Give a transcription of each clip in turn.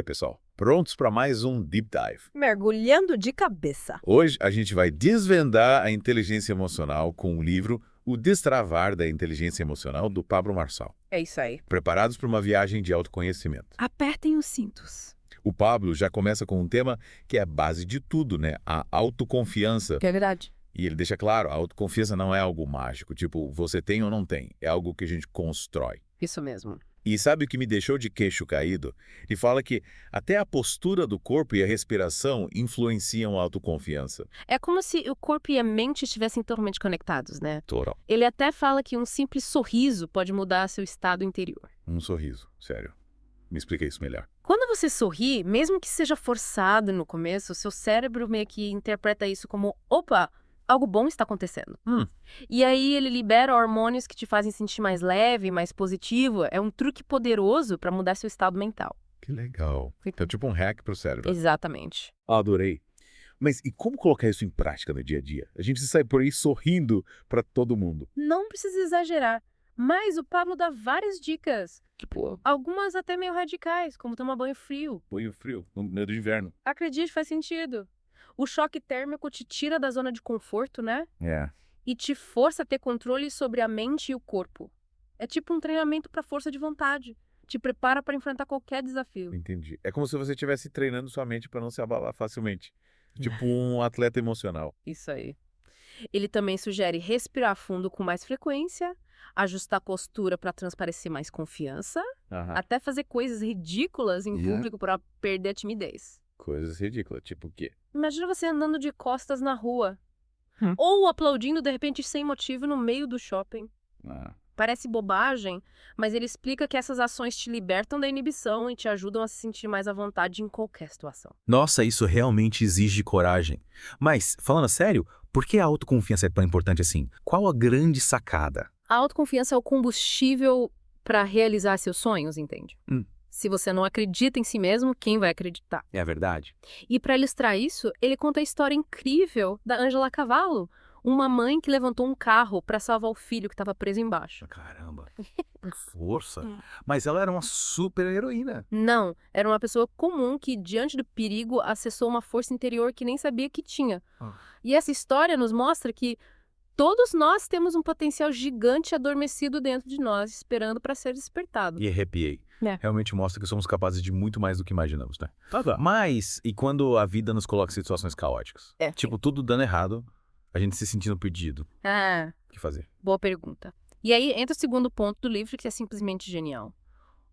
aí, pessoal? Prontos para mais um Deep Dive? Mergulhando de cabeça. Hoje a gente vai desvendar a inteligência emocional com o livro O Destravar da Inteligência Emocional, do Pablo Marçal. É isso aí. Preparados para uma viagem de autoconhecimento. Apertem os cintos. O Pablo já começa com um tema que é a base de tudo, né? A autoconfiança. Que é verdade. E ele deixa claro, a autoconfiança não é algo mágico, tipo, você tem ou não tem. É algo que a gente constrói. Isso mesmo. E sabe o que me deixou de queixo caído? Ele fala que até a postura do corpo e a respiração influenciam a autoconfiança. É como se o corpo e a mente estivessem totalmente conectados, né? Total. Ele até fala que um simples sorriso pode mudar seu estado interior. Um sorriso, sério. Me explica isso melhor. Quando você sorri, mesmo que seja forçado no começo, seu cérebro meio que interpreta isso como, opa, algo bom está acontecendo. E aí ele libera hormônios que te fazem sentir mais leve, mais positivo. É um truque poderoso para mudar seu estado mental. Que legal. É tipo um hack pro cérebro. Exatamente. Adorei. Mas e como colocar isso em prática no dia a dia? A gente sai por aí sorrindo para todo mundo. Não precisa exagerar, mas o Pablo dá várias dicas. Tipo, Algumas até meio radicais, como tomar banho frio. banho frio, no meio do inverno. Acredite, faz sentido. O choque térmico te tira da zona de conforto, né? É. E te força a ter controle sobre a mente e o corpo. É tipo um treinamento para força de vontade. Te prepara para enfrentar qualquer desafio. Entendi. É como se você estivesse treinando sua mente para não se abalar facilmente. Tipo um atleta emocional. Isso aí. Ele também sugere respirar fundo com mais frequência, ajustar a postura para transparecer mais confiança, Aham. até fazer coisas ridículas em Yeah. público para perder a timidez. Coisas ridículas, tipo o quê? Imagina você andando de costas na rua. Hum. Ou aplaudindo de repente sem motivo no meio do shopping. Ah, Parece bobagem, mas ele explica que essas ações te libertam da inibição e te ajudam a se sentir mais à vontade em qualquer situação. Nossa, isso realmente exige coragem. Mas, falando a sério, por que a autoconfiança é tão importante assim? Qual a grande sacada? A autoconfiança é o combustível para realizar seus sonhos, entende? Se você não acredita em si mesmo, quem vai acreditar? É a verdade? E para ilustrar isso, ele conta a história incrível da Ângela Cavallo, uma mãe que levantou um carro para salvar o filho que estava preso embaixo. Caramba, que força. Mas ela era uma super heroína. Não, era uma pessoa comum que, diante do perigo, acessou uma força interior que nem sabia que tinha. E essa história nos mostra que todos nós temos um potencial gigante adormecido dentro de nós, esperando para ser despertado. E arrepiei. É. Realmente mostra que somos capazes de muito mais do que imaginamos, né? tá. Mas, e quando a vida nos coloca em situações caóticas? É. Tipo, tudo dando errado, a gente se sentindo perdido. Ah, O que fazer? boa pergunta. E aí entra o segundo ponto do livro, que é simplesmente genial.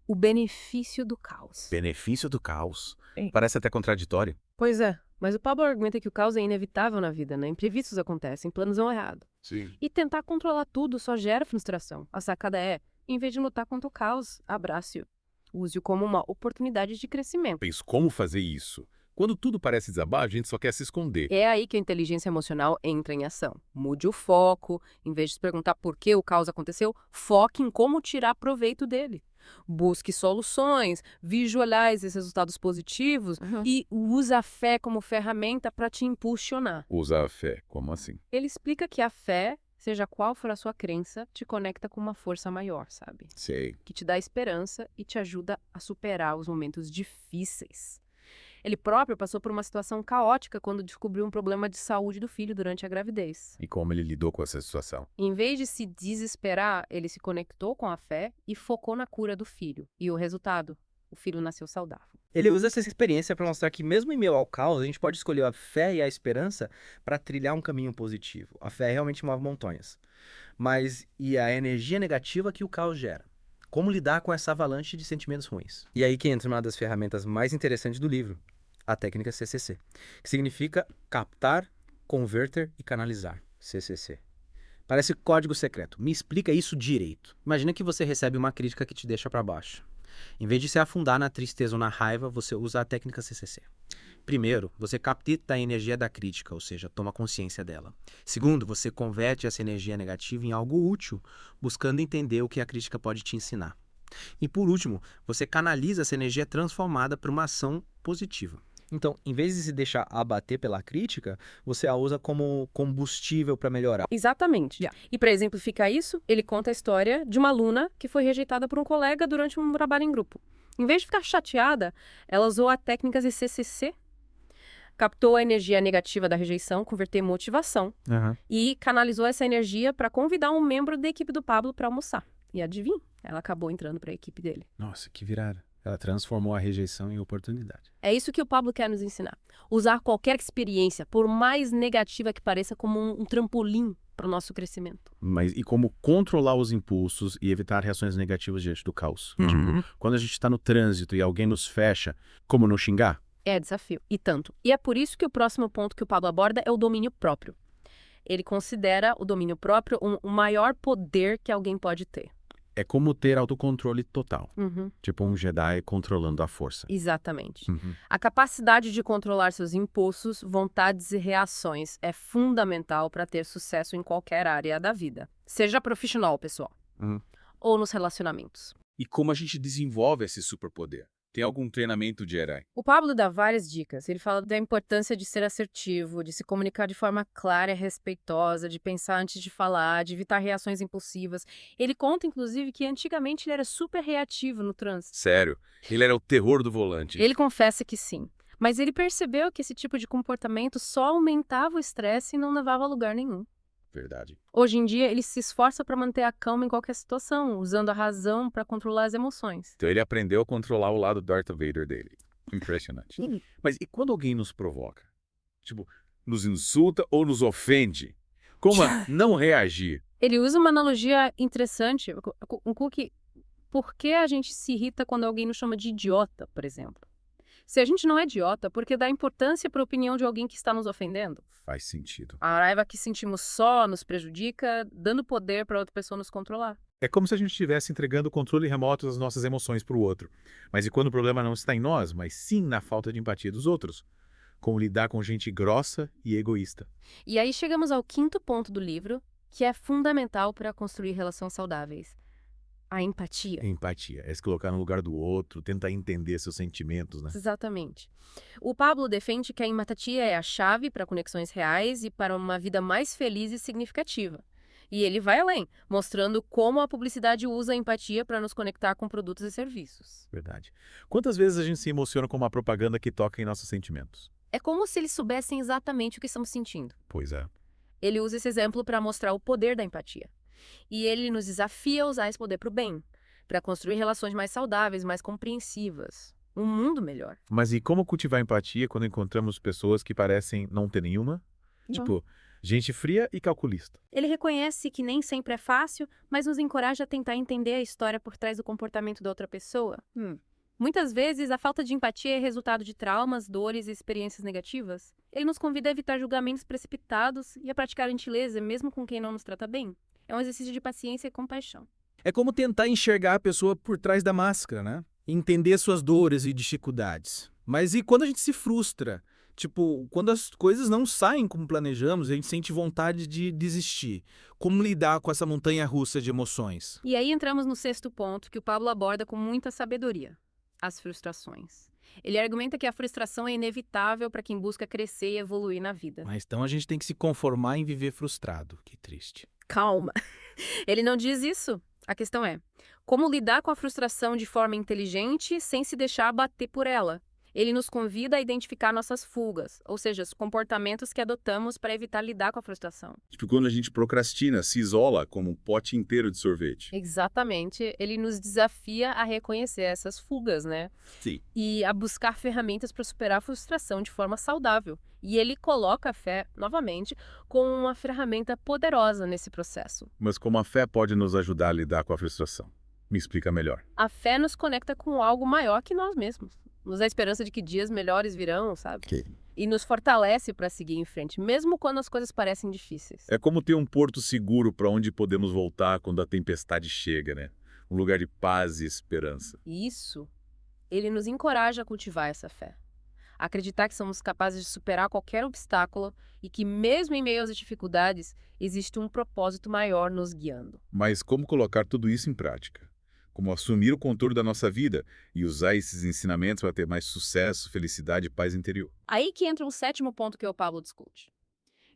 O benefício do caos. Benefício do caos. Sim. Parece até contraditório. Pois é, mas o Pablo argumenta que o caos é inevitável na vida, né? Imprevistos acontecem, planos vão errado. Sim. E tentar controlar tudo só gera frustração. A sacada é, em vez de lutar contra o caos, abrace-o. Use-o como uma oportunidade de crescimento. Penso, como fazer isso? Quando tudo parece desabar, a gente só quer se esconder. É aí que a inteligência emocional entra em ação. Mude o foco. Em vez de se perguntar por que o caos aconteceu, foque em como tirar proveito dele. Busque soluções, visualize esses resultados positivos e use a fé como ferramenta para te impulsionar. Usar a fé, como assim? Ele explica que a fé, seja qual for a sua crença, te conecta com uma força maior, sabe? Sei. Que te dá esperança e te ajuda a superar os momentos difíceis. Ele próprio passou por uma situação caótica quando descobriu um problema de saúde do filho durante a gravidez. E como ele lidou com essa situação? Em vez de se desesperar, ele se conectou com a fé e focou na cura do filho. E o resultado? O filho nasceu saudável. Ele usa essa experiência para mostrar que mesmo em meio ao caos, a gente pode escolher a fé e a esperança para trilhar um caminho positivo. A fé realmente move montanhas. Mas e a energia negativa que o caos gera? Como lidar com essa avalanche de sentimentos ruins? E aí que entra uma das ferramentas mais interessantes do livro, a técnica CCC, que significa captar, converter e canalizar. CCC. Parece código secreto. Me explica isso direito. Imagina que você recebe uma crítica que te deixa para baixo. Em vez de se afundar na tristeza ou na raiva, você usa a técnica CCC. Primeiro, você capta a energia da crítica, ou seja, toma consciência dela. Segundo, você converte essa energia negativa em algo útil, buscando entender o que a crítica pode te ensinar. E por último, você canaliza essa energia transformada para uma ação positiva. Então, em vez de se deixar abater pela crítica, você a usa como combustível para melhorar. Exatamente. E para exemplificar isso, ele conta a história de uma aluna que foi rejeitada por um colega durante um trabalho em grupo. Em vez de ficar chateada, ela usou a técnica CCC, captou a energia negativa da rejeição, converteu em motivação e canalizou essa energia para convidar um membro da equipe do Pablo para almoçar. E adivinha, ela acabou entrando para a equipe dele. Nossa, que virada. Ela transformou a rejeição em oportunidade. É isso que o Pablo quer nos ensinar. Usar qualquer experiência, por mais negativa que pareça, como um trampolim para o nosso crescimento. Mas e como controlar os impulsos e evitar reações negativas diante do caos? Tipo, quando a gente está no trânsito e alguém nos fecha, como não xingar? É desafio. E tanto. E é por isso que o próximo ponto que o Pablo aborda é o domínio próprio. Ele considera o domínio próprio o maior poder que alguém pode ter. É como ter autocontrole total. Uhum. Tipo um Jedi controlando a força. Exatamente. A capacidade de controlar seus impulsos, vontades e reações é fundamental para ter sucesso em qualquer área da vida. Seja profissional, pessoal. Ou nos relacionamentos. E como a gente desenvolve esse superpoder? Tem algum treinamento de herói? O Pablo dá várias dicas. Ele fala da importância de ser assertivo, de se comunicar de forma clara e respeitosa, de pensar antes de falar, de evitar reações impulsivas. Ele conta, inclusive, que antigamente ele era super reativo no trânsito. Sério, ele era o terror do volante. Ele confessa que sim. Mas ele percebeu que esse tipo de comportamento só aumentava o estresse e não levava a lugar nenhum. Verdade. Hoje em dia, ele se esforça para manter a calma em qualquer situação, usando a razão para controlar as emoções. Então ele aprendeu a controlar o lado Darth Vader dele. Impressionante. Mas e quando alguém nos provoca? Tipo, nos insulta ou nos ofende? Como não reagir? Ele usa uma analogia interessante, por que a gente se irrita quando alguém nos chama de idiota, por exemplo? Se a gente não é idiota, por que dá importância para a opinião de alguém que está nos ofendendo? Faz sentido. A raiva que sentimos só nos prejudica, dando poder para outra pessoa nos controlar. É como se a gente estivesse entregando o controle remoto das nossas emoções para o outro. Mas e quando o problema não está em nós, mas sim na falta de empatia dos outros? Como lidar com gente grossa e egoísta. E aí chegamos ao quinto ponto do livro, que é fundamental para construir relações saudáveis. A empatia. Empatia é se colocar no lugar do outro, tentar entender seus sentimentos, né? Exatamente. O Pablo defende que a empatia é a chave para conexões reais e para uma vida mais feliz e significativa. E ele vai além, mostrando como a publicidade usa a empatia para nos conectar com produtos e serviços. Verdade. Quantas vezes a gente se emociona com uma propaganda que toca em nossos sentimentos? É como se eles soubessem exatamente o que estamos sentindo. Pois é. Ele usa esse exemplo para mostrar o poder da empatia. E ele nos desafia a usar esse poder para o bem, para construir relações mais saudáveis, mais compreensivas, um mundo melhor. Mas e como cultivar empatia quando encontramos pessoas que parecem não ter nenhuma? Tipo, gente fria e calculista. Ele reconhece que nem sempre é fácil, mas nos encoraja a tentar entender a história por trás do comportamento da outra pessoa. Muitas vezes, a falta de empatia é resultado de traumas, dores e experiências negativas. Ele nos convida a evitar julgamentos precipitados e a praticar gentileza, mesmo com quem não nos trata bem. É um exercício de paciência e compaixão. É como tentar enxergar a pessoa por trás da máscara, né? Entender suas dores e dificuldades. Mas e quando a gente se frustra? Tipo, quando as coisas não saem como planejamos, a gente sente vontade de desistir. Como lidar com essa montanha-russa de emoções? E aí entramos no sexto ponto, que o Pablo aborda com muita sabedoria: as frustrações. Ele argumenta que a frustração é inevitável para quem busca crescer e evoluir na vida. Mas então a gente tem que se conformar em viver frustrado. Que triste. Calma. Ele não diz isso. A questão é, como lidar com a frustração de forma inteligente sem se deixar abater por ela? Ele nos convida a identificar nossas fugas, ou seja, os comportamentos que adotamos para evitar lidar com a frustração. Tipo, quando a gente procrastina, se isola como um pote inteiro de sorvete. Exatamente. Ele nos desafia a reconhecer essas fugas, né? Sim. E a buscar ferramentas para superar a frustração de forma saudável. E ele coloca a fé, novamente, como uma ferramenta poderosa nesse processo. Mas como a fé pode nos ajudar a lidar com a frustração? Me explica melhor. A fé nos conecta com algo maior que nós mesmos. Nos dá a esperança de que dias melhores virão, sabe? Ok. E nos fortalece para seguir em frente, mesmo quando as coisas parecem difíceis. É como ter um porto seguro para onde podemos voltar quando a tempestade chega, né? Um lugar de paz e esperança. E isso, ele nos encoraja a cultivar essa fé. Acreditar que somos capazes de superar qualquer obstáculo e que, mesmo em meio às dificuldades, existe um propósito maior nos guiando. Mas como colocar tudo isso em prática? Como assumir o controle da nossa vida e usar esses ensinamentos para ter mais sucesso, felicidade e paz interior? Aí que entra o sétimo ponto que o Pablo discute: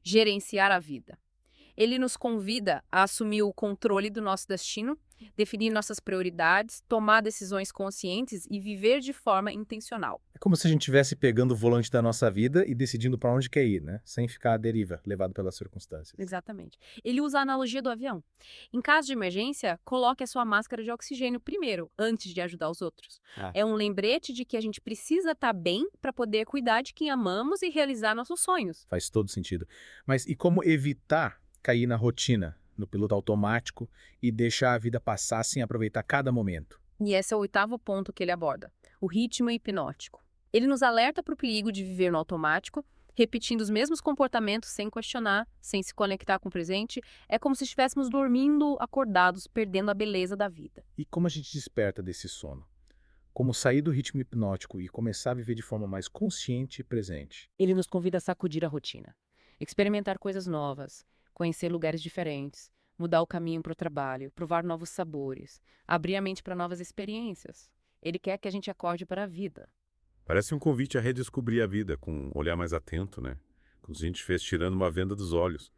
gerenciar a vida. Ele nos convida a assumir o controle do nosso destino definir nossas prioridades, tomar decisões conscientes e viver de forma intencional. É como se a gente estivesse pegando o volante da nossa vida e decidindo para onde quer ir, né? Sem ficar à deriva, levado pelas circunstâncias. Exatamente. Ele usa a analogia do avião. Em caso de emergência, coloque a sua máscara de oxigênio primeiro, antes de ajudar os outros. Ah. É um lembrete de que a gente precisa estar bem para poder cuidar de quem amamos e realizar nossos sonhos. Faz todo sentido. Mas e como evitar cair na rotina, no piloto automático e deixar a vida passar sem aproveitar cada momento? E esse é o 8º ponto que ele aborda, o ritmo hipnótico. Ele nos alerta para o perigo de viver no automático, repetindo os mesmos comportamentos sem questionar, sem se conectar com o presente. É como se estivéssemos dormindo acordados, perdendo a beleza da vida. E como a gente desperta desse sono? Como sair do ritmo hipnótico e começar a viver de forma mais consciente e presente? Ele nos convida a sacudir a rotina, experimentar coisas novas, conhecer lugares diferentes, mudar o caminho para o trabalho, provar novos sabores, abrir a mente para novas experiências. Ele quer que a gente acorde para a vida. Parece um convite a redescobrir a vida com um olhar mais atento, né? Como se a gente fez tirando uma venda dos olhos.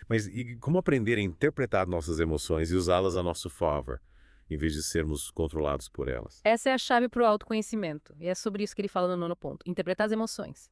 Mas e como aprender a interpretar nossas emoções e usá-las a nosso favor, em vez de sermos controlados por elas? Essa é a chave para o autoconhecimento, e é sobre isso que ele fala no 9º ponto, interpretar as emoções.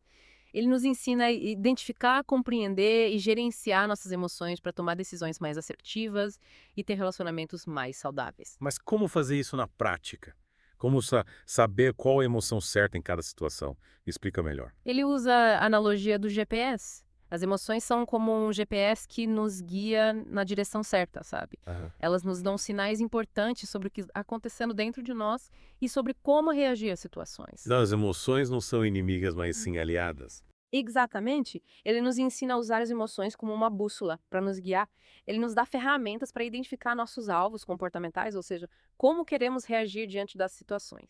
Ele nos ensina a identificar, compreender e gerenciar nossas emoções para tomar decisões mais assertivas e ter relacionamentos mais saudáveis. Mas como fazer isso na prática? Como saber qual a emoção certa em cada situação? Explica melhor. Ele usa a analogia do GPS. As emoções são como um GPS que nos guia na direção certa, sabe? Elas nos dão sinais importantes sobre o que está acontecendo dentro de nós e sobre como reagir às situações. Não, as emoções não são inimigas, mas sim aliadas. Exatamente. Ele nos ensina a usar as emoções como uma bússola para nos guiar. Ele nos dá ferramentas para identificar nossos alvos comportamentais, ou seja, como queremos reagir diante das situações.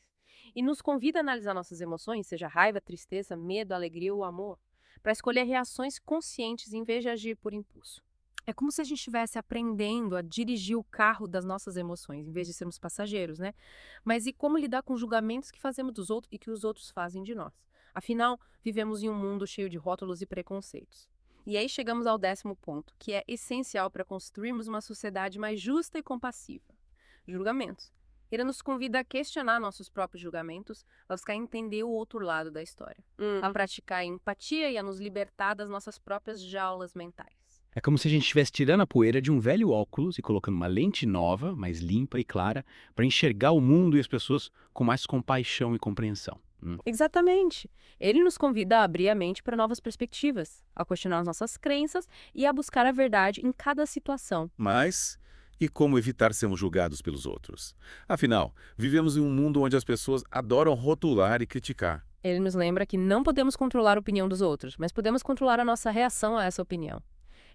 E nos convida a analisar nossas emoções, seja raiva, tristeza, medo, alegria ou amor, para escolher reações conscientes em vez de agir por impulso. É como se a gente estivesse aprendendo a dirigir o carro das nossas emoções, em vez de sermos passageiros, né? Mas e como lidar com os julgamentos que fazemos dos outros e que os outros fazem de nós? Afinal, vivemos em um mundo cheio de rótulos e preconceitos. E aí chegamos ao 10º ponto, que é essencial para construirmos uma sociedade mais justa e compassiva. Julgamentos. Ele nos convida a questionar nossos próprios julgamentos, a buscar entender o outro lado da história, a praticar a empatia e a nos libertar das nossas próprias jaulas mentais. É como se a gente estivesse tirando a poeira de um velho óculos e colocando uma lente nova, mais limpa e clara, para enxergar o mundo e as pessoas com mais compaixão e compreensão. Exatamente. Ele nos convida a abrir a mente para novas perspectivas, a questionar as nossas crenças e a buscar a verdade em cada situação. Mas e como evitar sermos julgados pelos outros? Afinal, vivemos em um mundo onde as pessoas adoram rotular e criticar. Ele nos lembra que não podemos controlar a opinião dos outros, mas podemos controlar a nossa reação a essa opinião.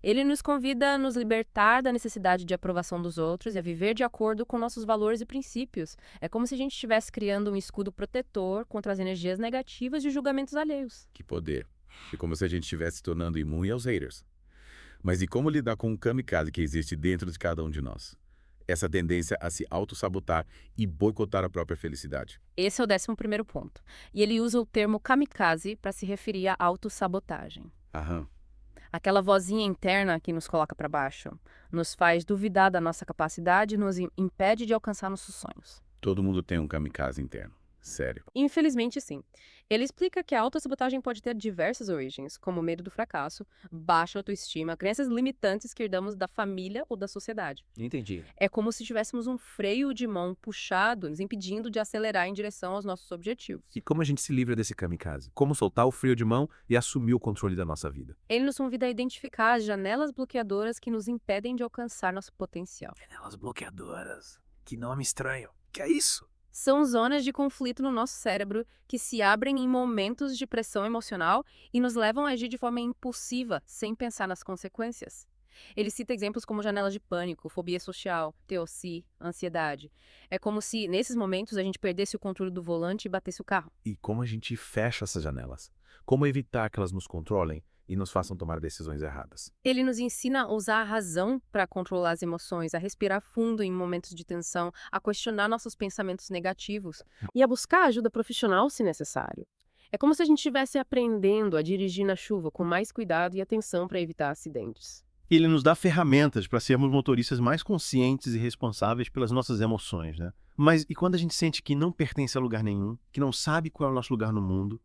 Ele nos convida a nos libertar da necessidade de aprovação dos outros e a viver de acordo com nossos valores e princípios. É como se a gente estivesse criando um escudo protetor contra as energias negativas de julgamentos alheios. Que poder. É como se a gente estivesse se tornando imune aos haters. Mas e como lidar com o kamikaze que existe dentro de cada um de nós? Essa tendência a se auto-sabotar e boicotar a própria felicidade. Esse é o 11º ponto. E ele usa o termo kamikaze para se referir à autossabotagem. Aham. Aquela vozinha interna que nos coloca para baixo, nos faz duvidar da nossa capacidade e nos impede de alcançar nossos sonhos. Todo mundo tem um kamikaze interno. Sério. Infelizmente, sim. Ele explica que a autossabotagem pode ter diversas origens, como medo do fracasso, baixa autoestima, crenças limitantes que herdamos da família ou da sociedade. Entendi. É como se tivéssemos um freio de mão puxado, nos impedindo de acelerar em direção aos nossos objetivos. E como a gente se livra desse kamikaze? Como soltar o freio de mão e assumir o controle da nossa vida? Ele nos convida a identificar as janelas bloqueadoras que nos impedem de alcançar nosso potencial. Janelas bloqueadoras. Que nome estranho. Que é isso? São zonas de conflito no nosso cérebro que se abrem em momentos de pressão emocional e nos levam a agir de forma impulsiva, sem pensar nas consequências. Ele cita exemplos como janelas de pânico, fobia social, TOC, ansiedade. É como se, nesses momentos, a gente perdesse o controle do volante e batesse o carro. E como a gente fecha essas janelas? Como evitar que elas nos controlem e nos façam tomar decisões erradas? Ele nos ensina a usar a razão para controlar as emoções, a respirar fundo em momentos de tensão, a questionar nossos pensamentos negativos e a buscar ajuda profissional se necessário. É como se a gente estivesse aprendendo a dirigir na chuva com mais cuidado e atenção para evitar acidentes. Ele nos dá ferramentas para sermos motoristas mais conscientes e responsáveis pelas nossas emoções, né? Mas e quando a gente sente que não pertence a lugar nenhum, que não sabe qual é o nosso lugar no mundo,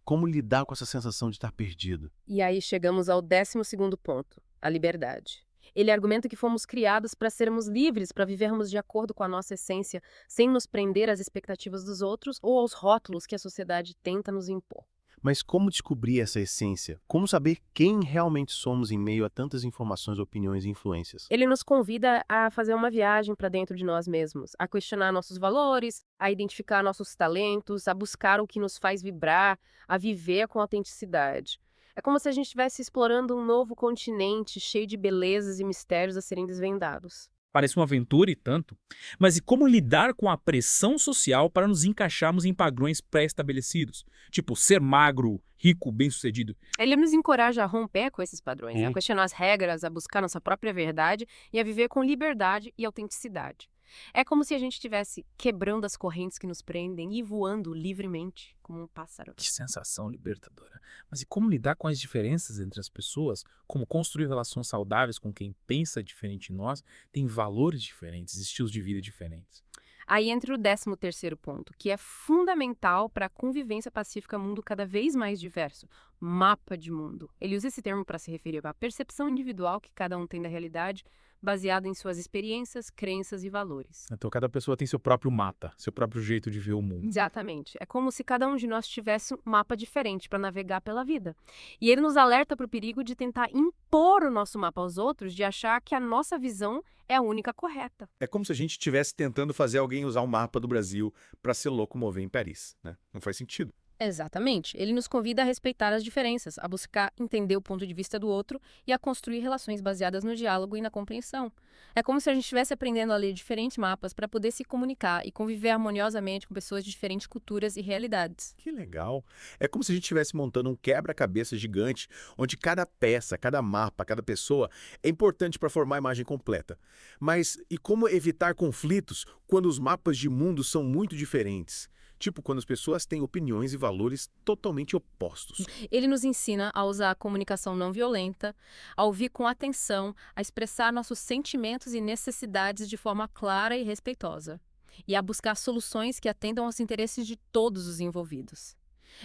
como lidar com essa sensação de estar perdido? E aí chegamos ao 12º ponto, a liberdade. Ele argumenta que fomos criados para sermos livres, para vivermos de acordo com a nossa essência, sem nos prender às expectativas dos outros ou aos rótulos que a sociedade tenta nos impor. Mas como descobrir essa essência? Como saber quem realmente somos em meio a tantas informações, opiniões e influências? Ele nos convida a fazer uma viagem para dentro de nós mesmos, a questionar nossos valores, a identificar nossos talentos, a buscar o que nos faz vibrar, a viver com autenticidade. É como se a gente estivesse explorando um novo continente cheio de belezas e mistérios a serem desvendados. Parece uma aventura e tanto. Mas e como lidar com a pressão social para nos encaixarmos em padrões pré-estabelecidos? Tipo, ser magro, rico, bem-sucedido. Ele nos encoraja a romper com esses padrões, a questionar as regras, a buscar nossa própria verdade e a viver com liberdade e autenticidade. É como se a gente estivesse quebrando as correntes que nos prendem e voando livremente, como um pássaro. Que sensação libertadora. Mas e como lidar com as diferenças entre as pessoas? Como construir relações saudáveis com quem pensa diferente de nós, tem valores diferentes, estilos de vida diferentes? Aí entra o 13º ponto, que é fundamental para a convivência pacífica mundo cada vez mais diverso. Mapa de mundo. Ele usa esse termo para se referir à percepção individual que cada um tem da realidade, baseada em suas experiências, crenças e valores. Então cada pessoa tem seu próprio mapa, seu próprio jeito de ver o mundo. Exatamente. É como se cada um de nós tivesse um mapa diferente para navegar pela vida. E ele nos alerta para o perigo de tentar impor o nosso mapa aos outros, de achar que a nossa visão é a única correta. É como se a gente estivesse tentando fazer alguém usar o mapa do Brasil para se locomover em Paris, né? Não faz sentido. Exatamente. Ele nos convida a respeitar as diferenças, a buscar entender o ponto de vista do outro e a construir relações baseadas no diálogo e na compreensão. É como se a gente estivesse aprendendo a ler diferentes mapas para poder se comunicar e conviver harmoniosamente com pessoas de diferentes culturas e realidades. Que legal. É como se a gente estivesse montando um quebra-cabeça gigante, onde cada peça, cada mapa, cada pessoa é importante para formar a imagem completa. Mas e como evitar conflitos quando os mapas de mundo são muito diferentes? Tipo, quando as pessoas têm opiniões e valores totalmente opostos. Ele nos ensina a usar a comunicação não violenta, a ouvir com atenção, a expressar nossos sentimentos e necessidades de forma clara e respeitosa, e a buscar soluções que atendam aos interesses de todos os envolvidos.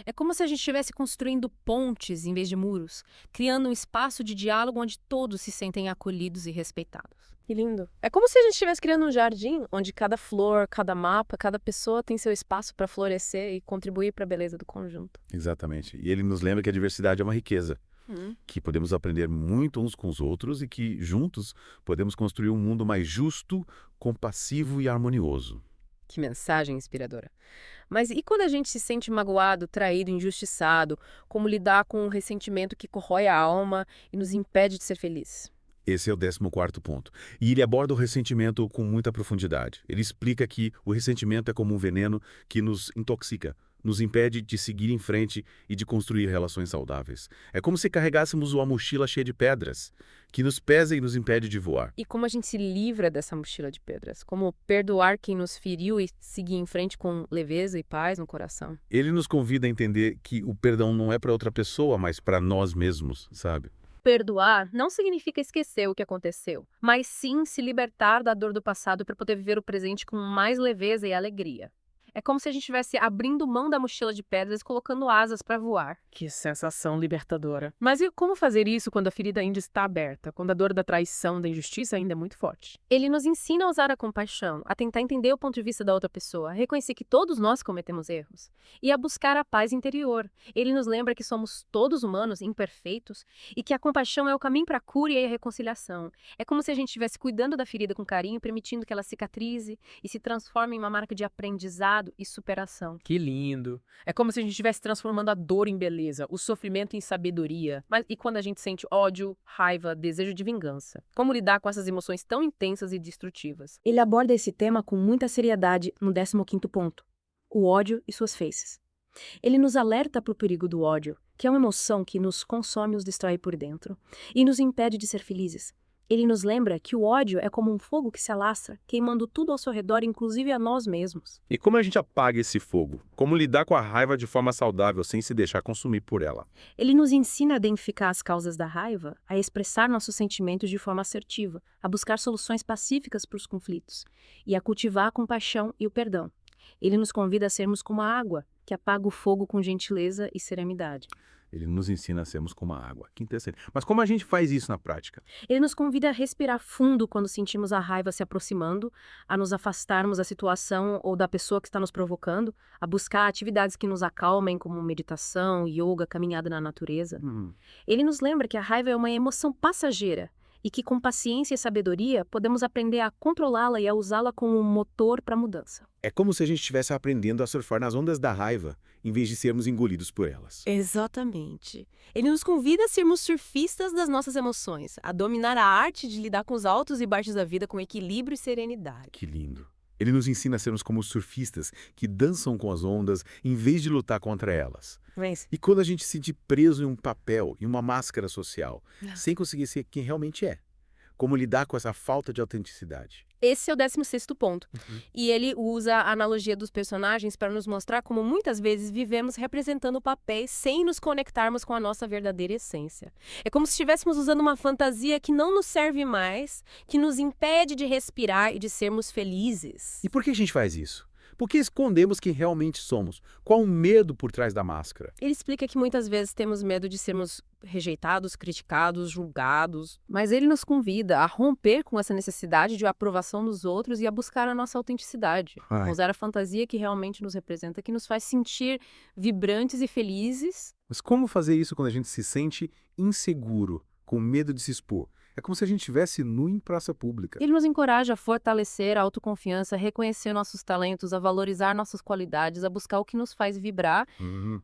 É como se a gente estivesse construindo pontes em vez de muros, criando um espaço de diálogo onde todos se sentem acolhidos e respeitados. Que lindo. É como se a gente estivesse criando um jardim onde cada flor, cada mapa, cada pessoa tem seu espaço para florescer e contribuir para a beleza do conjunto. Exatamente. E ele nos lembra que a diversidade é uma riqueza, que podemos aprender muito uns com os outros e que, juntos, podemos construir um mundo mais justo, compassivo e harmonioso. Que mensagem inspiradora. Mas e quando a gente se sente magoado, traído, injustiçado? Como lidar com um ressentimento que corrói a alma e nos impede de ser feliz? Esse é o 14º ponto. E ele aborda o ressentimento com muita profundidade. Ele explica que o ressentimento é como um veneno que nos intoxica, nos impede de seguir em frente e de construir relações saudáveis. É como se carregássemos uma mochila cheia de pedras, que nos pesa e nos impede de voar. E como a gente se livra dessa mochila de pedras? Como perdoar quem nos feriu e seguir em frente com leveza e paz no coração? Ele nos convida a entender que o perdão não é para outra pessoa, mas para nós mesmos, sabe? Perdoar não significa esquecer o que aconteceu, mas sim se libertar da dor do passado para poder viver o presente com mais leveza e alegria. É como se a gente estivesse abrindo mão da mochila de pedras e colocando asas para voar. Que sensação libertadora. Mas e como fazer isso quando a ferida ainda está aberta, quando a dor da traição, da injustiça ainda é muito forte? Ele nos ensina a usar a compaixão, a tentar entender o ponto de vista da outra pessoa, a reconhecer que todos nós cometemos erros e a buscar a paz interior. Ele nos lembra que somos todos humanos, imperfeitos, e que a compaixão é o caminho para a cura e a reconciliação. É como se a gente estivesse cuidando da ferida com carinho, permitindo que ela cicatrize e se transforme em uma marca de aprendizado e superação. Que lindo. É como se a gente estivesse transformando a dor em beleza, o sofrimento em sabedoria. Mas e quando a gente sente ódio, raiva, desejo de vingança? Como lidar com essas emoções tão intensas e destrutivas? Ele aborda esse tema com muita seriedade no 15º ponto, o ódio e suas faces. Ele nos alerta para o perigo do ódio, que é uma emoção que nos consome e nos destrói por dentro, e nos impede de ser felizes. Ele nos lembra que o ódio é como um fogo que se alastra, queimando tudo ao seu redor, inclusive a nós mesmos. E como a gente apaga esse fogo? Como lidar com a raiva de forma saudável sem se deixar consumir por ela? Ele nos ensina a identificar as causas da raiva, a expressar nossos sentimentos de forma assertiva, a buscar soluções pacíficas para os conflitos e a cultivar a compaixão e o perdão. Ele nos convida a sermos como a água, que apaga o fogo com gentileza e serenidade. Ele nos ensina a sermos como a água. Que interessante. Mas como a gente faz isso na prática? Ele nos convida a respirar fundo quando sentimos a raiva se aproximando, a nos afastarmos da situação ou da pessoa que está nos provocando, a buscar atividades que nos acalmem, como meditação, yoga, caminhada na natureza. Ele nos lembra que a raiva é uma emoção passageira e que, com paciência e sabedoria, podemos aprender a controlá-la e a usá-la como um motor para a mudança. É como se a gente estivesse aprendendo a surfar nas ondas da raiva, em vez de sermos engolidos por elas. Exatamente. Ele nos convida a sermos surfistas das nossas emoções, a dominar a arte de lidar com os altos e baixos da vida com equilíbrio e serenidade. Que lindo. Ele nos ensina a sermos como surfistas que dançam com as ondas em vez de lutar contra elas. Mas E quando a gente se sente preso em um papel, em uma máscara social, sem conseguir ser quem realmente é? Como lidar com essa falta de autenticidade? esse é o 16º ponto. E ele usa a analogia dos personagens para nos mostrar como muitas vezes vivemos representando papéis sem nos conectarmos com a nossa verdadeira essência. É como se estivéssemos usando uma fantasia que não nos serve mais, que nos impede de respirar e de sermos felizes. E por que a gente faz isso? Por que escondemos quem realmente somos? Qual o medo por trás da máscara? Ele explica que muitas vezes temos medo de sermos rejeitados, criticados, julgados. Mas ele nos convida a romper com essa necessidade de aprovação dos outros e a buscar a nossa autenticidade. Ai. Usar a fantasia que realmente nos representa, que nos faz sentir vibrantes e felizes. Mas como fazer isso quando a gente se sente inseguro, com medo de se expor? É como se a gente estivesse nu em praça pública. Ele nos encoraja a fortalecer a autoconfiança, a reconhecer nossos talentos, a valorizar nossas qualidades, a buscar o que nos faz vibrar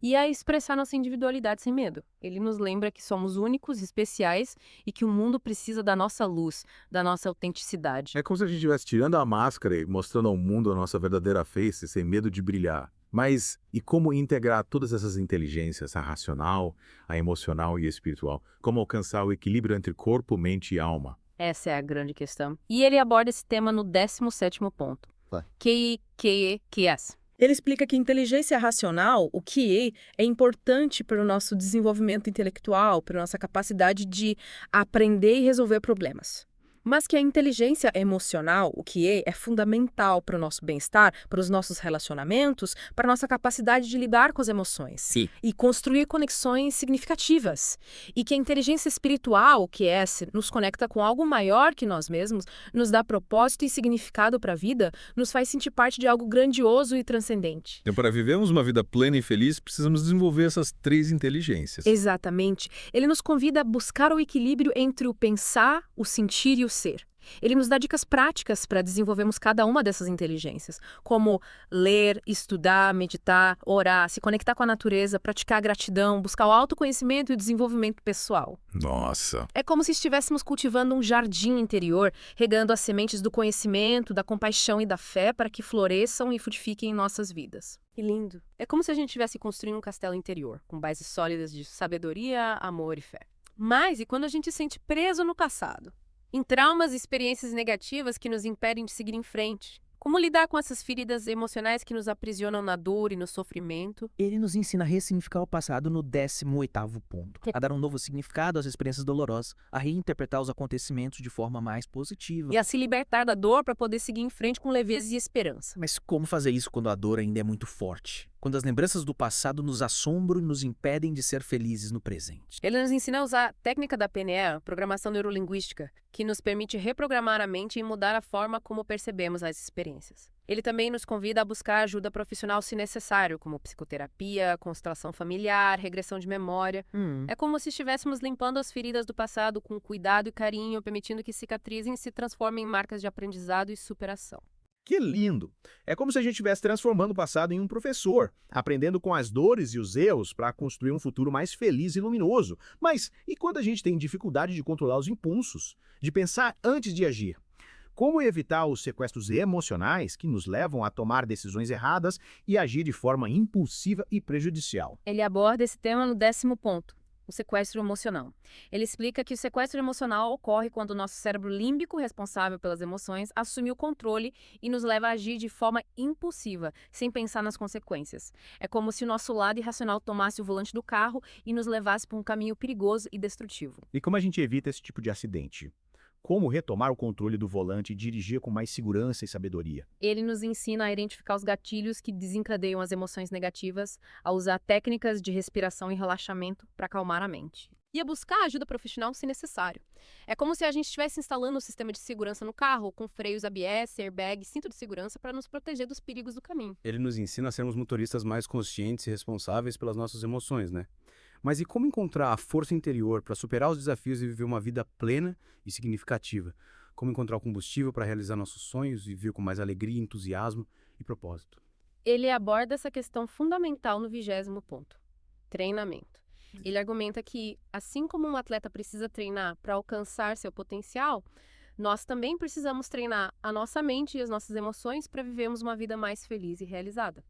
e a expressar nossa individualidade sem medo. Ele nos lembra que somos únicos, especiais e que o mundo precisa da nossa luz, da nossa autenticidade. É como se a gente estivesse tirando a máscara e mostrando ao mundo a nossa verdadeira face, sem medo de brilhar. Mas e como integrar todas essas inteligências, a racional, a emocional e a espiritual? Como alcançar o equilíbrio entre corpo, mente e alma? Essa é a grande questão. E ele aborda esse tema no 17º ponto. Vai. QI-QE-QS. Ele explica que inteligência racional, o QE, é importante para o nosso desenvolvimento intelectual, para a nossa capacidade de aprender e resolver problemas. Mas que a inteligência emocional, o QE, é fundamental para o nosso bem-estar, para os nossos relacionamentos, para a nossa capacidade de lidar com as emoções. Sim. E construir conexões significativas. E que a inteligência espiritual, o QS, nos conecta com algo maior que nós mesmos, nos dá propósito e significado para a vida, nos faz sentir parte de algo grandioso e transcendente. Então, para vivermos uma vida plena e feliz, precisamos desenvolver essas 3 inteligências. Exatamente. Ele nos convida a buscar o equilíbrio entre o pensar, o sentir e o ser. Ele nos dá dicas práticas para desenvolvermos cada uma dessas inteligências, como ler, estudar, meditar, orar, se conectar com a natureza, praticar a gratidão, buscar o autoconhecimento e o desenvolvimento pessoal. Nossa! É como se estivéssemos cultivando um jardim interior, regando as sementes do conhecimento, da compaixão e da fé para que floresçam e frutifiquem em nossas vidas. Que lindo. É como se a gente estivesse construindo um castelo interior, com bases sólidas de sabedoria, amor e fé. Mas e quando a gente se sente preso no passado? Em traumas e experiências negativas que nos impedem de seguir em frente? Como lidar com essas feridas emocionais que nos aprisionam na dor e no sofrimento? Ele nos ensina a ressignificar o passado no 18º ponto, a dar um novo significado às experiências dolorosas, a reinterpretar os acontecimentos de forma mais positiva. E a se libertar da dor para poder seguir em frente com leveza e esperança. Mas como fazer isso quando a dor ainda é muito forte? Quando as lembranças do passado nos assombram e nos impedem de ser felizes no presente. Ele nos ensina a usar a técnica da PNL, Programação Neurolinguística, que nos permite reprogramar a mente e mudar a forma como percebemos as experiências. Ele também nos convida a buscar ajuda profissional se necessário, como psicoterapia, constelação familiar, regressão de memória. É como se estivéssemos limpando as feridas do passado com cuidado e carinho, permitindo que cicatrizem e se transformem em marcas de aprendizado e superação. Que lindo! É como se a gente estivesse transformando o passado em um professor, aprendendo com as dores e os erros para construir um futuro mais feliz e luminoso. Mas e quando a gente tem dificuldade de controlar os impulsos, de pensar antes de agir? Como evitar os sequestros emocionais que nos levam a tomar decisões erradas e agir de forma impulsiva e prejudicial? Ele aborda esse tema no 10º ponto. o sequestro emocional. Ele explica que o sequestro emocional ocorre quando o nosso cérebro límbico, responsável pelas emoções, assume o controle e nos leva a agir de forma impulsiva, sem pensar nas consequências. É como se o nosso lado irracional tomasse o volante do carro e nos levasse por um caminho perigoso e destrutivo. E como a gente evita esse tipo de acidente? Como retomar o controle do volante e dirigir com mais segurança e sabedoria? Ele nos ensina a identificar os gatilhos que desencadeiam as emoções negativas, a usar técnicas de respiração e relaxamento para acalmar a mente. E a buscar ajuda profissional se necessário. É como se a gente estivesse instalando um sistema de segurança no carro, com freios ABS, airbag, cinto de segurança para nos proteger dos perigos do caminho. Ele nos ensina a sermos motoristas mais conscientes e responsáveis pelas nossas emoções, né? Mas e como encontrar a força interior para superar os desafios e viver uma vida plena e significativa? Como encontrar o combustível para realizar nossos sonhos e viver com mais alegria, entusiasmo e propósito? Ele aborda essa questão fundamental no 20º ponto: treinamento. Ele argumenta que, assim como um atleta precisa treinar para alcançar seu potencial, nós também precisamos treinar a nossa mente e as nossas emoções para vivermos uma vida mais feliz e realizada.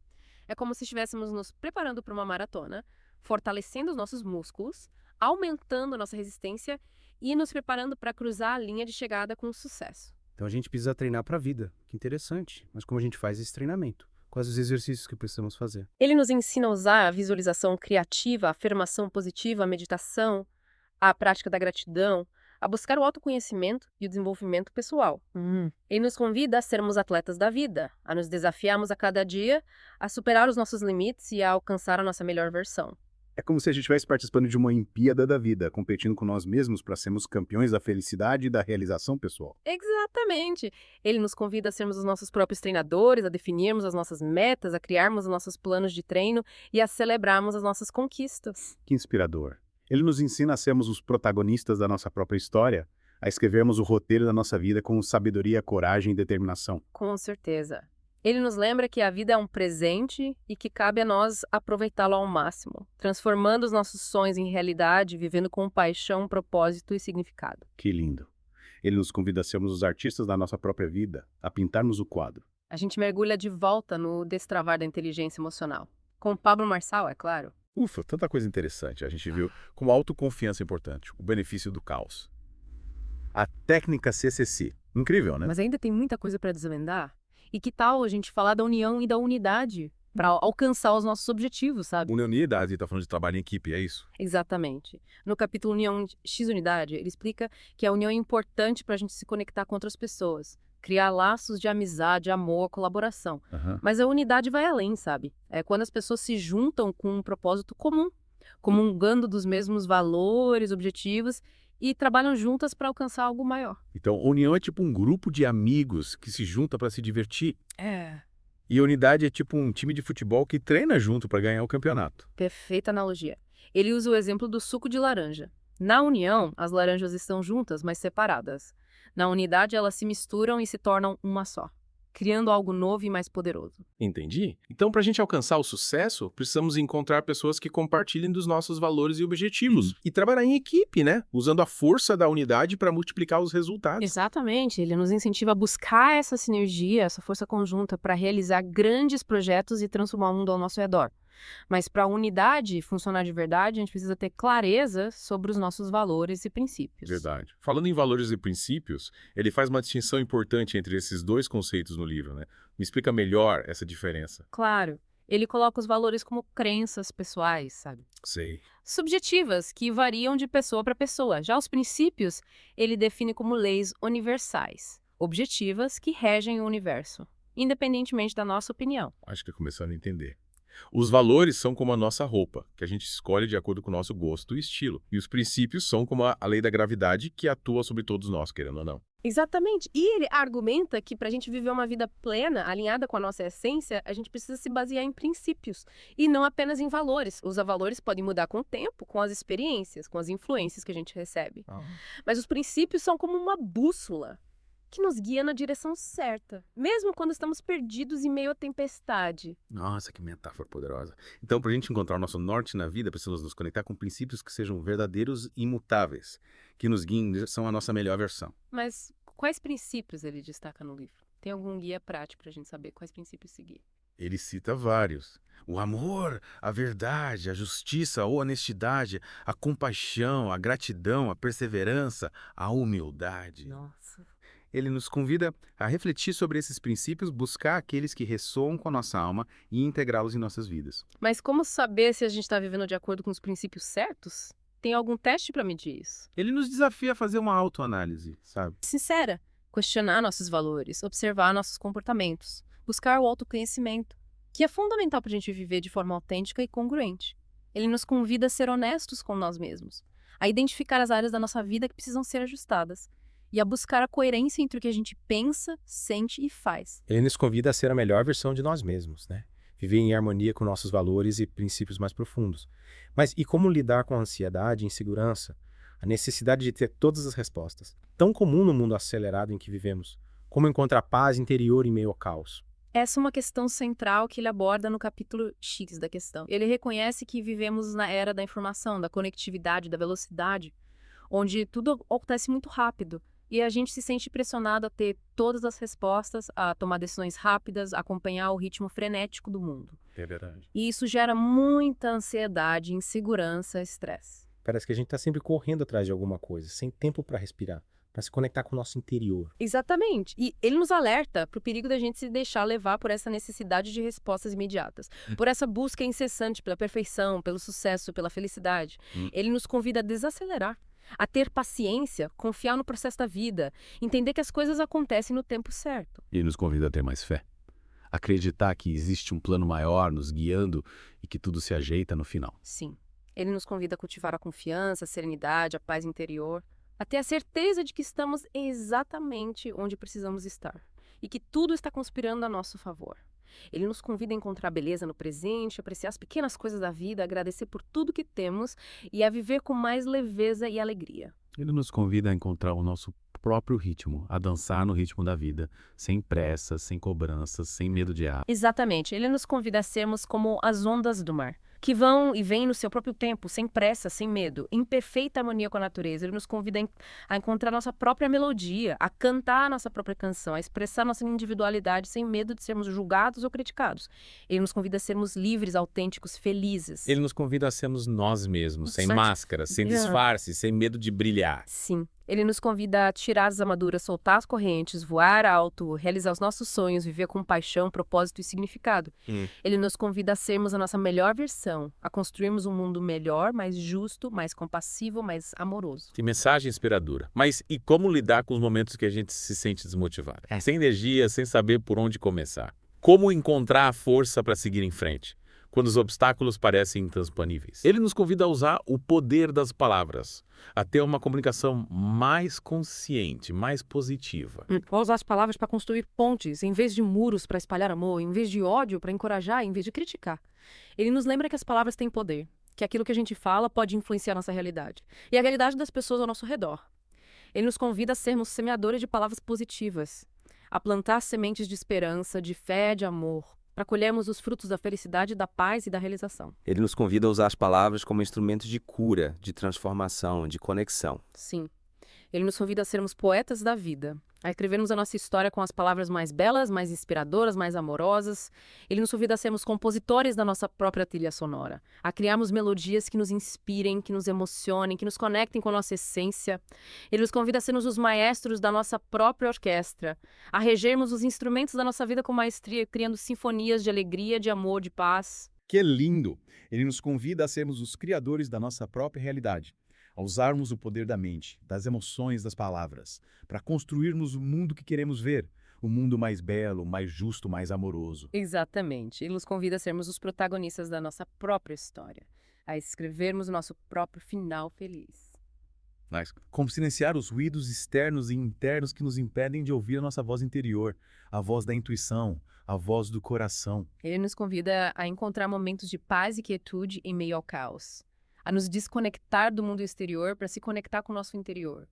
É como se estivéssemos nos preparando para uma maratona, fortalecendo os nossos músculos, aumentando a nossa resistência e nos preparando para cruzar a linha de chegada com sucesso. Então a gente precisa treinar para a vida. Que interessante. Mas como a gente faz esse treinamento? Quais os exercícios que precisamos fazer? Ele nos ensina a usar a visualização criativa, a afirmação positiva, a meditação, a prática da gratidão, a buscar o autoconhecimento e o desenvolvimento pessoal. Ele nos convida a sermos atletas da vida, a nos desafiarmos a cada dia, a superar os nossos limites e a alcançar a nossa melhor versão. É como se a gente estivesse participando de uma Olimpíada da vida, competindo com nós mesmos para sermos campeões da felicidade e da realização pessoal. Exatamente! Ele nos convida a sermos os nossos próprios treinadores, a definirmos as nossas metas, a criarmos os nossos planos de treino e a celebrarmos as nossas conquistas. Que inspirador. Ele nos ensina a sermos os protagonistas da nossa própria história, a escrevermos o roteiro da nossa vida com sabedoria, coragem e determinação. Com certeza. Ele nos lembra que a vida é um presente e que cabe a nós aproveitá-lo ao máximo, transformando os nossos sonhos em realidade, vivendo com paixão, propósito e significado. Que lindo. Ele nos convida a sermos os artistas da nossa própria vida, a pintarmos o quadro. A gente mergulha de volta no destravar da inteligência emocional. Com Pablo Marçal, é claro. Ufa, tanta coisa interessante. A gente viu como a autoconfiança é importante, o benefício do caos. A técnica CCC. Incrível, né? Mas ainda tem muita coisa para desvendar. E que tal a gente falar da união e da unidade para alcançar os nossos objetivos, sabe? Unidade, está falando de trabalho em equipe, é isso? Exatamente. No capítulo União X Unidade, ele explica que a união é importante para a gente se conectar com outras pessoas, criar laços de amizade, amor, colaboração. Mas a unidade vai além, sabe? É quando as pessoas se juntam com um propósito comum, comungando dos mesmos valores, objetivos e trabalham juntas para alcançar algo maior. Então, união é tipo um grupo de amigos que se junta para se divertir. É. E a unidade é tipo um time de futebol que treina junto para ganhar o campeonato. Perfeita analogia. Ele usa o exemplo do suco de laranja. Na união, as laranjas estão juntas, mas separadas. Na unidade, elas se misturam e se tornam uma só, criando algo novo e mais poderoso. Entendi. Então, para a gente alcançar o sucesso, precisamos encontrar pessoas que compartilhem dos nossos valores e objetivos. E trabalhar em equipe, né? Usando a força da unidade para multiplicar os resultados. Exatamente. Ele nos incentiva a buscar essa sinergia, essa força conjunta para realizar grandes projetos e transformar o mundo ao nosso redor. Mas para a unidade funcionar de verdade, a gente precisa ter clareza sobre os nossos valores e princípios. Verdade. Falando em valores e princípios, ele faz uma distinção importante entre esses dois conceitos no livro, né? Me explica melhor essa diferença. Claro. Ele coloca os valores como crenças pessoais, sabe? Sei. Subjetivas, que variam de pessoa para pessoa. Já os princípios, ele define como leis universais, objetivas que regem o universo, independentemente da nossa opinião. Acho que começando a entender. Os valores são como a nossa roupa, que a gente escolhe de acordo com o nosso gosto e estilo. E os princípios são como a lei da gravidade, que atua sobre todos nós, querendo ou não. Exatamente. E ele argumenta que para a gente viver uma vida plena, alinhada com a nossa essência, a gente precisa se basear em princípios e não apenas em valores. Os valores podem mudar com o tempo, com as experiências, com as influências que a gente recebe. Mas os princípios são como uma bússola que nos guia na direção certa, mesmo quando estamos perdidos em meio à tempestade. Nossa, que metáfora poderosa. Então, para a gente encontrar o nosso norte na vida, precisamos nos conectar com princípios que sejam verdadeiros e imutáveis, que nos guiem em direção à nossa melhor versão. Mas quais princípios ele destaca no livro? Tem algum guia prático para a gente saber quais princípios seguir? Ele cita vários. O amor, a verdade, a justiça, a honestidade, a compaixão, a gratidão, a perseverança, a humildade. Nossa. Ele nos convida a refletir sobre esses princípios, buscar aqueles que ressoam com a nossa alma e integrá-los em nossas vidas. Mas como saber se a gente está vivendo de acordo com os princípios certos? Tem algum teste para medir isso? Ele nos desafia a fazer uma autoanálise, sabe? Sincera. Questionar nossos valores, observar nossos comportamentos, buscar o autoconhecimento, que é fundamental para a gente viver de forma autêntica e congruente. Ele nos convida a ser honestos com nós mesmos, a identificar as áreas da nossa vida que precisam ser ajustadas e a buscar a coerência entre o que a gente pensa, sente e faz. Ele nos convida a ser a melhor versão de nós mesmos, né? Viver em harmonia com nossos valores e princípios mais profundos. Mas e como lidar com a ansiedade e insegurança? A necessidade de ter todas as respostas. Tão comum no mundo acelerado em que vivemos. Como encontrar paz interior em meio ao caos? Essa é uma questão central que ele aborda no capítulo X da questão. Ele reconhece que vivemos na era da informação, da conectividade, da velocidade, onde tudo acontece muito rápido. E a gente se sente pressionado a ter todas as respostas, a tomar decisões rápidas, a acompanhar o ritmo frenético do mundo. É verdade. E isso gera muita ansiedade, insegurança, estresse. Parece que a gente está sempre correndo atrás de alguma coisa, sem tempo para respirar, para se conectar com o nosso interior. Exatamente. E ele nos alerta para o perigo da gente se deixar levar por essa necessidade de respostas imediatas, por essa busca incessante pela perfeição, pelo sucesso, pela felicidade. Ele nos convida a desacelerar, a ter paciência, confiar no processo da vida, entender que as coisas acontecem no tempo certo. E nos convida a ter mais fé. Acreditar que existe um plano maior nos guiando e que tudo se ajeita no final. Sim. Ele nos convida a cultivar a confiança, a serenidade, a paz interior, a ter a certeza de que estamos exatamente onde precisamos estar e que tudo está conspirando a nosso favor. Ele nos convida a encontrar beleza no presente, apreciar as pequenas coisas da vida, agradecer por tudo que temos e a viver com mais leveza e alegria. Ele nos convida a encontrar o nosso próprio ritmo, a dançar no ritmo da vida, sem pressa, sem cobranças, sem medo de errar. Exatamente. Ele nos convida a sermos como as ondas do mar, que vão e vêm no seu próprio tempo, sem pressa, sem medo, em perfeita harmonia com a natureza. Ele nos convida a encontrar nossa própria melodia, a cantar a nossa própria canção, a expressar nossa individualidade sem medo de sermos julgados ou criticados. Ele nos convida a sermos livres, autênticos, felizes. Ele nos convida a sermos nós mesmos, sem Certo. máscara, sem disfarce, sem medo de brilhar. Sim. Ele nos convida a tirar as armaduras, soltar as correntes, voar alto, realizar os nossos sonhos, viver com paixão, propósito e significado. Ele nos convida a sermos a nossa melhor versão, a construirmos um mundo melhor, mais justo, mais compassivo, mais amoroso. Que mensagem inspiradora. Mas e como lidar com os momentos que a gente se sente desmotivado? Sem energia, sem saber por onde começar. Como encontrar a força para seguir em frente, quando os obstáculos parecem intransponíveis? Ele nos convida a usar o poder das palavras, a ter uma comunicação mais consciente, mais positiva. Vou usar as palavras para construir pontes, em vez de muros para espalhar amor, em vez de ódio para encorajar, em vez de criticar. Ele nos lembra que as palavras têm poder, que aquilo que a gente fala pode influenciar nossa realidade e a realidade das pessoas ao nosso redor. Ele nos convida a sermos semeadores de palavras positivas, a plantar sementes de esperança, de fé, de amor, para colhermos os frutos da felicidade, da paz e da realização. Ele nos convida a usar as palavras como instrumentos de cura, de transformação, de conexão. Sim. Ele nos convida a sermos poetas da vida, a escrevermos a nossa história com as palavras mais belas, mais inspiradoras, mais amorosas. Ele nos convida a sermos compositores da nossa própria trilha sonora, a criarmos melodias que nos inspirem, que nos emocionem, que nos conectem com a nossa essência. Ele nos convida a sermos os maestros da nossa própria orquestra, a regermos os instrumentos da nossa vida com maestria, criando sinfonias de alegria, de amor, de paz. Que lindo! Ele nos convida a sermos os criadores da nossa própria realidade, a usarmos o poder da mente, das emoções, das palavras, para construirmos o mundo que queremos ver, o mundo mais belo, mais justo, mais amoroso. Exatamente. Ele nos convida a sermos os protagonistas da nossa própria história, a escrevermos o nosso próprio final feliz. Mas como silenciar os ruídos externos e internos que nos impedem de ouvir a nossa voz interior, a voz da intuição, a voz do coração. Ele nos convida a encontrar momentos de paz e quietude em meio ao caos, a nos desconectar do mundo exterior para se conectar com o nosso interior.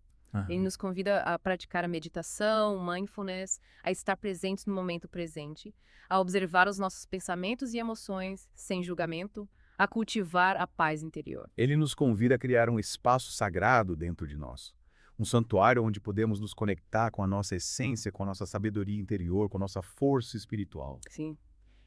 Ele nos convida a praticar a meditação, mindfulness, a estar presentes no momento presente, a observar os nossos pensamentos e emoções sem julgamento, a cultivar a paz interior. Ele nos convida a criar um espaço sagrado dentro de nós, um santuário onde podemos nos conectar com a nossa essência, com a nossa sabedoria interior, com a nossa força espiritual. Sim.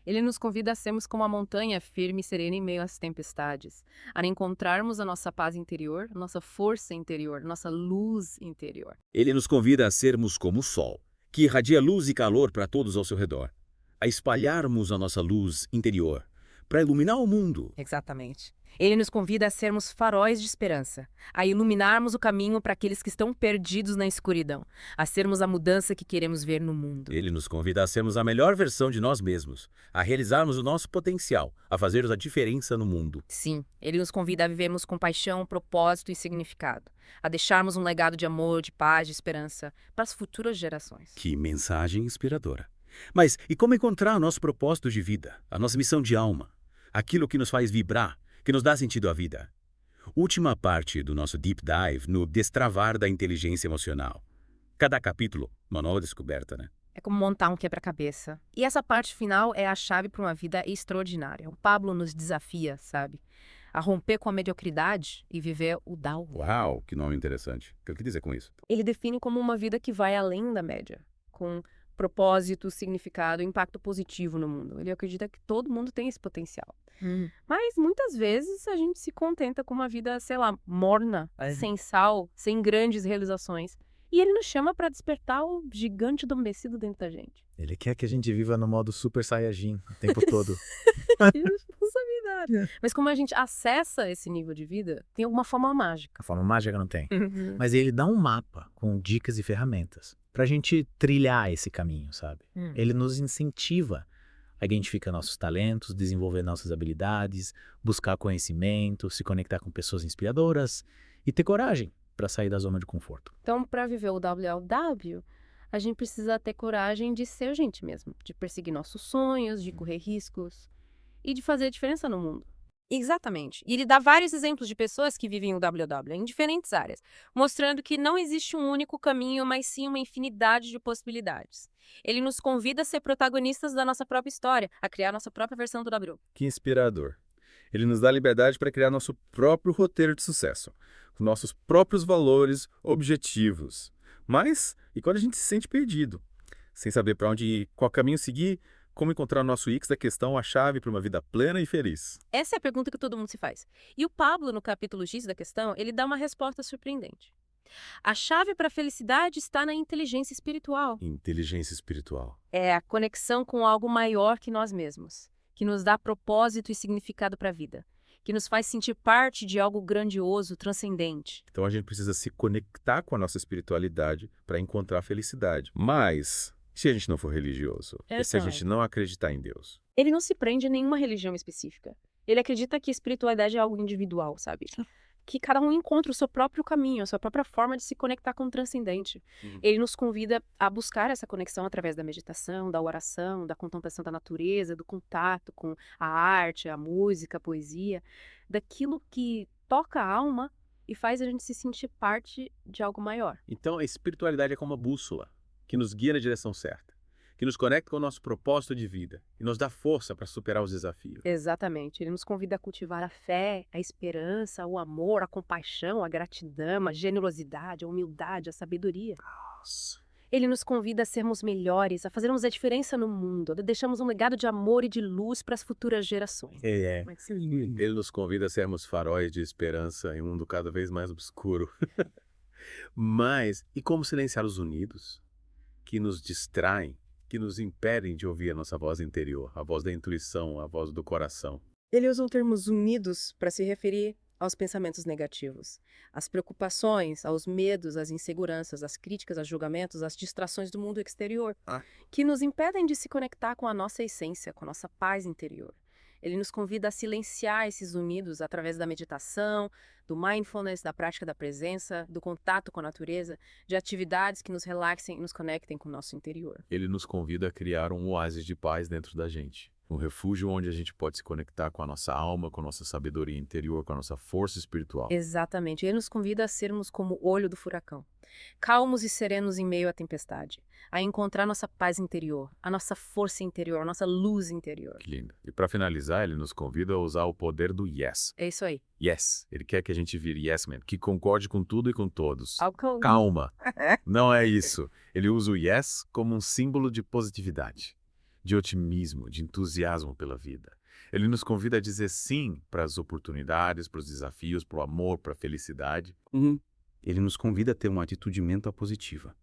Ele nos convida a sermos como a montanha firme e serena em meio às tempestades, a encontrarmos a nossa paz interior, a nossa força interior, a nossa luz interior. Ele nos convida a sermos como o sol, que irradia luz e calor para todos ao seu redor, a espalharmos a nossa luz interior, para iluminar o mundo. Exatamente. Ele nos convida a sermos faróis de esperança, a iluminarmos o caminho para aqueles que estão perdidos na escuridão, a sermos a mudança que queremos ver no mundo. Ele nos convida a sermos a melhor versão de nós mesmos, a realizarmos o nosso potencial, a fazermos a diferença no mundo. Sim, ele nos convida a vivermos com paixão, propósito e significado, a deixarmos um legado de amor, de paz, de esperança para as futuras gerações. Que mensagem inspiradora. Mas e como encontrar o nosso propósito de vida, a nossa missão de alma, aquilo que nos faz vibrar, que nos dá sentido à vida? Última parte do nosso deep dive no destravar da inteligência emocional. Cada capítulo, uma nova descoberta, né? É como montar um quebra-cabeça. E essa parte final é a chave para uma vida extraordinária. O Pablo nos desafia, sabe? A romper com a mediocridade e viver o Dao. Uau, que nome interessante. O que eu quis dizer com isso? Ele define como uma vida que vai além da média, com propósito, significado, impacto positivo no mundo. Ele acredita que todo mundo tem esse potencial. Mas muitas vezes a gente se contenta com uma vida, sei lá, morna, sem sal, sem grandes realizações. E ele nos chama para despertar o gigante adormecido dentro da gente. Ele quer que a gente viva no modo Super Saiyajin o tempo todo. Que responsabilidade. Mas como a gente acessa esse nível de vida, tem alguma forma mágica. A forma mágica não tem. Mas ele dá um mapa com dicas e ferramentas pra gente trilhar esse caminho, sabe? Ele nos incentiva a identificar nossos talentos, desenvolver nossas habilidades, buscar conhecimento, se conectar com pessoas inspiradoras e ter coragem para sair da zona de conforto. Então, para viver o WLW, a gente precisa ter coragem de ser a gente mesmo, de perseguir nossos sonhos, de correr riscos e de fazer a diferença no mundo. Exatamente. E ele dá vários exemplos de pessoas que vivem o WW em diferentes áreas, mostrando que não existe um único caminho, mas sim uma infinidade de possibilidades. Ele nos convida a ser protagonistas da nossa própria história, a criar nossa própria versão do W. Que inspirador. Ele nos dá liberdade para criar nosso próprio roteiro de sucesso, com nossos próprios valores, objetivos. Mas, e quando a gente se sente perdido, sem saber para onde ir, qual caminho seguir, como encontrar o nosso X da questão, a chave para uma vida plena e feliz? Essa é a pergunta que todo mundo se faz. E o Pablo, no capítulo X da questão, ele dá uma resposta surpreendente. A chave para a felicidade está na inteligência espiritual. Inteligência espiritual. É a conexão com algo maior que nós mesmos, que nos dá propósito e significado para a vida, que nos faz sentir parte de algo grandioso, transcendente. Então a gente precisa se conectar com a nossa espiritualidade para encontrar a felicidade. Mas se a gente não for religioso, e se a gente não acreditar em Deus? Ele não se prende a nenhuma religião específica. Ele acredita que espiritualidade é algo individual, sabe? Que cada um encontra o seu próprio caminho, a sua própria forma de se conectar com o transcendente. Ele nos convida a buscar essa conexão através da meditação, da oração, da contemplação da natureza, do contato com a arte, a música, a poesia, daquilo que toca a alma e faz a gente se sentir parte de algo maior. Então a espiritualidade é como uma bússola que nos guia na direção certa, que nos conecta com o nosso propósito de vida e nos dá força para superar os desafios. Exatamente. Ele nos convida a cultivar a fé, a esperança, o amor, a compaixão, a gratidão, a generosidade, a humildade, a sabedoria. Nossa. Ele nos convida a sermos melhores, a fazermos a diferença no mundo, a deixarmos um legado de amor e de luz para as futuras gerações. Ele nos convida a sermos faróis de esperança em um mundo cada vez mais obscuro. Mas, e como silenciar os unidos que nos distraem, que nos impedem de ouvir a nossa voz interior, a voz da intuição, a voz do coração? Ele usa o termo unidos para se referir aos pensamentos negativos, às preocupações, aos medos, às inseguranças, às críticas, aos julgamentos, às distrações do mundo exterior, que nos impedem de se conectar com a nossa essência, com a nossa paz interior. Ele nos convida a silenciar esses unidos através da meditação, do mindfulness, da prática da presença, do contato com a natureza, de atividades que nos relaxem e nos conectem com o nosso interior. Ele nos convida a criar um oásis de paz dentro da gente. Um refúgio onde a gente pode se conectar com a nossa alma, com a nossa sabedoria interior, com a nossa força espiritual. Exatamente. Ele nos convida a sermos como o olho do furacão, calmos e serenos em meio à tempestade, a encontrar nossa paz interior, a nossa força interior, a nossa luz interior. Que lindo. E para finalizar, ele nos convida a usar o poder do yes. É isso aí. Yes. Ele quer que a gente vire yes man, que concorde com tudo e com todos. Calma. Calma. Não é isso. Ele usa o yes como um símbolo de positividade, de otimismo, de entusiasmo pela vida. Ele nos convida a dizer sim para as oportunidades, para os desafios, para o amor, para a felicidade. Ele nos convida a ter uma atitude mental positiva,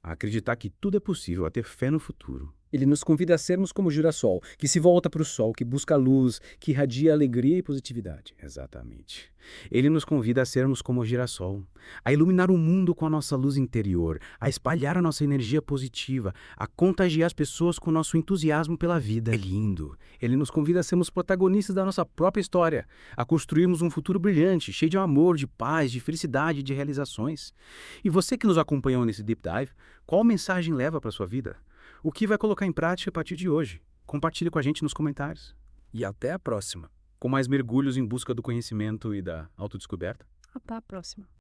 a acreditar que tudo é possível, a ter fé no futuro. Ele nos convida a sermos como o girassol, que se volta para o sol, que busca a luz, que irradia alegria e positividade. Exatamente. Ele nos convida a sermos como o girassol, a iluminar o mundo com a nossa luz interior, a espalhar a nossa energia positiva, a contagiar as pessoas com o nosso entusiasmo pela vida. É lindo. Ele nos convida a sermos protagonistas da nossa própria história, a construirmos um futuro brilhante, cheio de amor, de paz, de felicidade e de realizações. E você que nos acompanhou nesse Deep Dive, qual mensagem leva para a sua vida? O que vai colocar em prática a partir de hoje? Compartilhe com a gente nos comentários. E até a próxima, com mais mergulhos em busca do conhecimento e da autodescoberta. Até a próxima.